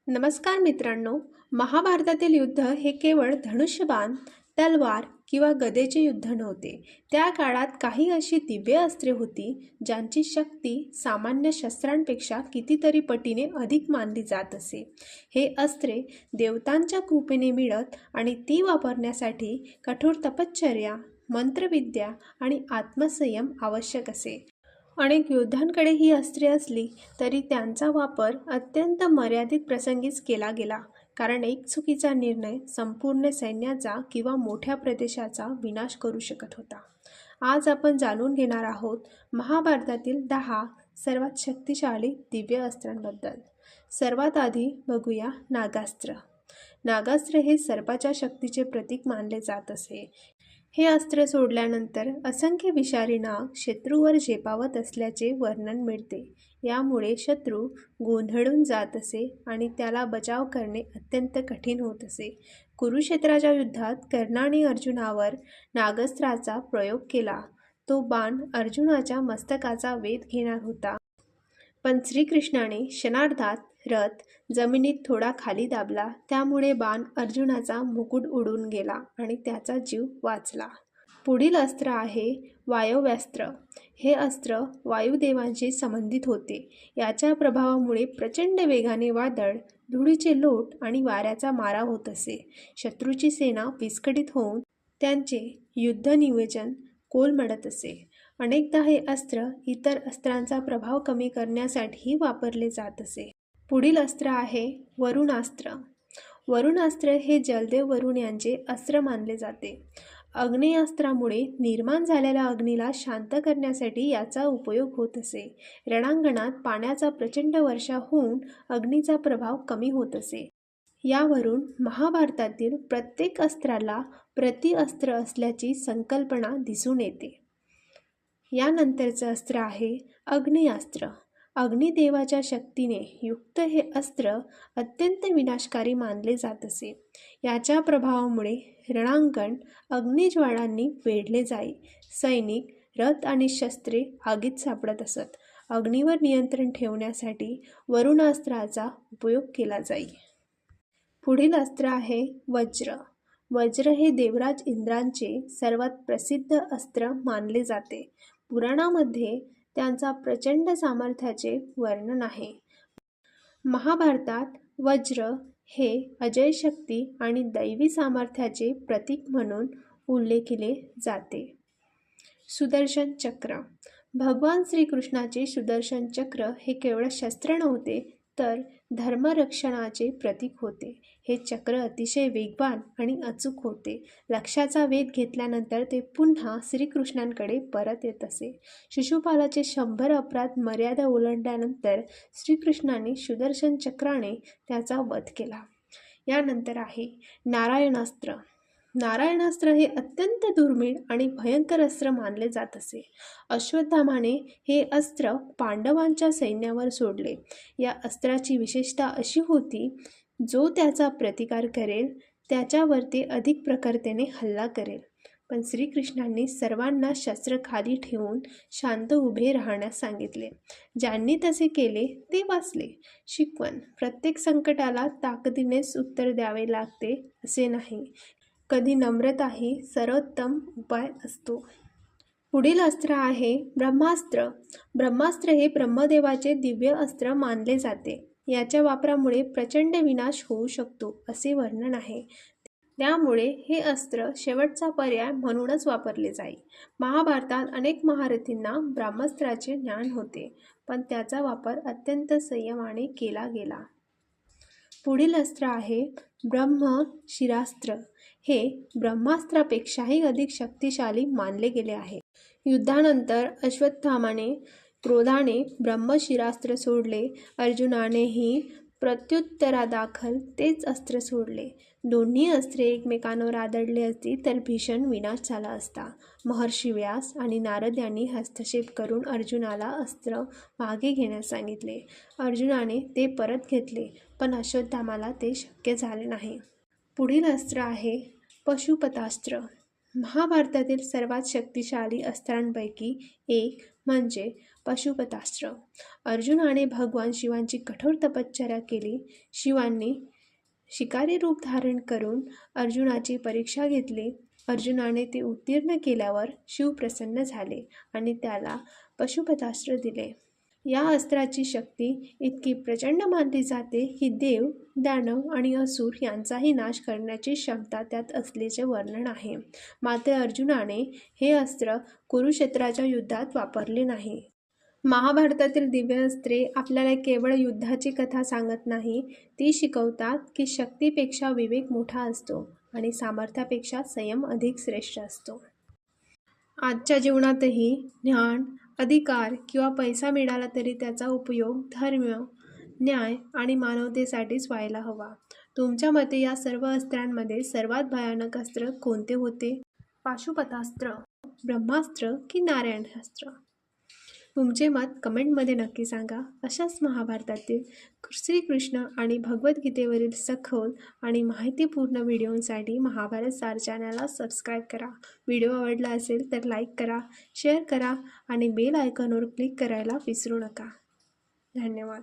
नमस्कार मित्रांनो. महाभारतातील युद्ध हे केवळ धनुष्यबाण, तलवार किंवा गदेचे युद्ध नव्हते. त्या काळात काही अशी दिव्य अस्त्रे होती ज्यांची शक्ती सामान्य शस्त्रांपेक्षा कितीतरी पटीने अधिक मानली जात असे. हे अस्त्रे देवतांच्या कृपेने मिळत आणि ती वापरण्यासाठी कठोर तपश्चर्या, मंत्रविद्या आणि आत्मसंयम आवश्यक असे. अनेक योद्ध्यांकडे ही अस्त्रे असली तरी त्यांचा वापर अत्यंत मर्यादित प्रसंगीच केला गेला, कारण एक चुकीचा निर्णय संपूर्ण सैन्याचा किंवा मोठ्या प्रदेशाचा विनाश करू शकत होता. आज आपण जाणून घेणार आहोत महाभारतातील 10 सर्वात शक्तिशाली दिव्य अस्त्रांबद्दल. सर्वात आधी बघूया नागास्त्र. नागास्त्र हे सर्पाच्या शक्तीचे प्रतीक मानले जात असे. हे अस्त्र सोडल्यानंतर असंख्य विषारी नाग शत्रूवर झेपावत असल्याचे वर्णन मिळते. यामुळे शत्रू गोंधळून जात असे आणि त्याला बचाव करणे अत्यंत कठीण होत असे. कुरुक्षेत्राच्या युद्धात कर्णाने अर्जुनावर नागास्त्राचा प्रयोग केला. तो बाण अर्जुनाच्या मस्तकाचा वेध घेणार होता, पण श्रीकृष्णाने क्षणार्धात रथ जमिनीत थोडा खाली दाबला. त्यामुळे बाण अर्जुनाचा मुकुट उडून गेला आणि त्याचा जीव वाचला. पुढील अस्त्र आहे वायव्यास्त्र. हे अस्त्र वायुदेवांशी संबंधित होते. याच्या प्रभावामुळे प्रचंड वेगाने वादळ, धुळीचे लोट आणि वाऱ्याचा मारा होत असे. शत्रूची सेना विस्कळीत होऊन त्यांचे युद्ध नियोजन कोलमडत असे. अनेकदा हे अस्त्र इतर अस्त्रांचा प्रभाव कमी करण्यासाठीही वापरले जात असे. पुढील अस्त्र आहे वरुणास्त्र. वरुणास्त्र हे जलदेव वरुण यांचे अस्त्र मानले जाते. आग्नेयास्त्रामुळे निर्माण झालेल्या अग्नीला शांत करण्यासाठी याचा उपयोग होत असे. रणांगणात पाण्याचा प्रचंड वर्षाव होऊन अग्नीचा प्रभाव कमी होत असे. यावरून महाभारतातील प्रत्येक अस्त्राला प्रतिअस्त्र असल्याची संकल्पना दिसून येते. यानंतरचं अस्त्र आहे अग्नेयास्त्र. अग्निदेवाच्या शक्तीने युक्त हे अस्त्र अत्यंत विनाशकारी मानले जात असे. याच्या प्रभावामुळे रणांगण अग्निज्वाळांनी वेढले जाई. सैनिक, रथ आणि शस्त्रे आगीत सापडत असत. अग्नीवर नियंत्रण ठेवण्यासाठी वरुणास्त्राचा उपयोग केला जाई. पुढील अस्त्र आहे वज्र. वज्र हे देवराज इंद्रांचे सर्वात प्रसिद्ध अस्त्र मानले जाते. पुराणामध्ये त्यांचा प्रचंड सामर्थ्याचे वर्णन आहे. महाभारतात वज्र हे अजय शक्ती आणि दैवी सामर्थ्याचे प्रतीक म्हणून उल्लेखिले जाते. सुदर्शन चक्र. भगवान श्रीकृष्णाचे सुदर्शन चक्र हे केवळ शस्त्र नव्हते, तर धर्मरक्षणाचे प्रतीक होते. हे चक्र अतिशय वेगवान आणि अचूक होते. लक्ष्याचा वेध घेतल्यानंतर ते पुन्हा श्रीकृष्णांकडे परत येत असे. शिशुपालाचे 100 अपराध मर्यादा ओलांडल्यानंतर श्रीकृष्णाने सुदर्शन चक्राने त्याचा वध केला. यानंतर आहे नारायणास्त्र. नारायणास्त्र हे अत्यंत दुर्मिळ आणि भयंकर अस्त्र मानले जात असे. अश्वत्थामाने हे अस्त्र पांडवांच्या सैन्यावर सोडले. या अस्त्राची विशेषता अशी होती, जो त्याचा प्रतिकार करेल त्याच्यावर ते अधिक प्रखरतेने हल्ला करेल. पण श्रीकृष्णांनी सर्वांना शस्त्र खाली ठेवून शांत उभे राहण्यास सांगितले. ज्यांनी तसे केले ते वाचले. शिकवण: प्रत्येक संकटाला ताकदीनेच उत्तर द्यावे लागते असे नाही. कधी नम्रता ही सर्वोत्तम उपाय असतो. पुढील अस्त्र आहे ब्रह्मास्त्र. ब्रह्मास्त्र हे ब्रह्मदेवाचे दिव्य अस्त्र मानले जाते. याच्या वापरामुळे प्रचंड विनाश होऊ शकतो असे वर्णन आहे. त्यामुळे हे अस्त्र शेवटचा पर्याय म्हणूनच वापरले जाई. महाभारतात अनेक महारथींना ब्रह्मास्त्राचे ज्ञान होते, पण त्याचा वापर अत्यंत संयमाने केला गेला. पुढील अस्त्र आहे ब्रह्मशिरास्त्र. हे ब्रह्मास्त्रापेक्षाही अधिक शक्तिशाली मानले गेले आहे. युद्धानंतर अश्वत्थामाने क्रोधाने ब्रह्मशिरास्त्र सोडले. अर्जुनानेही प्रत्युत्तरादाखल तेच अस्त्र सोडले. दोन्ही अस्त्रे एकमेकांवर आदळले असती तर भीषण विनाश झाला असता. महर्षी व्यास आणि नारद यांनी हस्तक्षेप करून अर्जुनाला अस्त्र मागे घेण्यास सांगितले. अर्जुनाने ते परत घेतले, पण अश्वत्थामाला ते शक्य झाले नाही. पुढील अस्त्र आहे पशुपतास्त्र. महाभारतातील सर्वात शक्तिशाली अस्त्रांपैकी एक म्हणजे पाशुपतास्त्र. अर्जुनाने भगवान शिवांची कठोर तपश्चर्या केली. शिवांनी शिकारी रूप धारण करून अर्जुनाची परीक्षा घेतली. अर्जुनाने ते उत्तीर्ण केल्यावर शिव प्रसन्न झाले आणि त्याला पाशुपतास्त्र दिले. या अस्त्राची शक्ती इतकी प्रचंड मानली जाते की देव, दानव आणि असुर यांचाही नाश करण्याची क्षमता त्यात असल्याचे वर्णन आहे. मात्र अर्जुनाने हे अस्त्र कुरुक्षेत्राच्या युद्धात वापरले नाही. महाभारतातील दिव्य अस्त्रे आपल्याला केवळ युद्धाची कथा सांगत नाही, ती शिकवतात की शक्तीपेक्षा विवेक मोठा असतो आणि सामर्थ्यापेक्षा संयम अधिक श्रेष्ठ असतो. आजच्या जीवनातही ज्ञान, अधिकार किंवा पैसा मिळाला तरी त्याचा उपयोग धर्म, न्याय आणि मानवतेसाठीच व्हायला हवा. तुमच्या मते या सर्व अस्त्रांमध्ये सर्वात भयानक अस्त्र कोणते होते? पाशुपतास्त्र, ब्रह्मास्त्र की नारायणास्त्र? तुमचे मत कमेंटमध्ये नक्की सांगा. अशाच महाभारतातील श्रीकृष्ण आणि भगवद्गीतेवरील सखोल आणि माहितीपूर्ण व्हिडिओंसाठी महाभारत सार चॅनलला सबस्क्राईब करा. व्हिडिओ आवडला असेल तर लाईक करा, शेअर करा आणि बेल आयकॉनवर क्लिक करायला विसरू नका. धन्यवाद.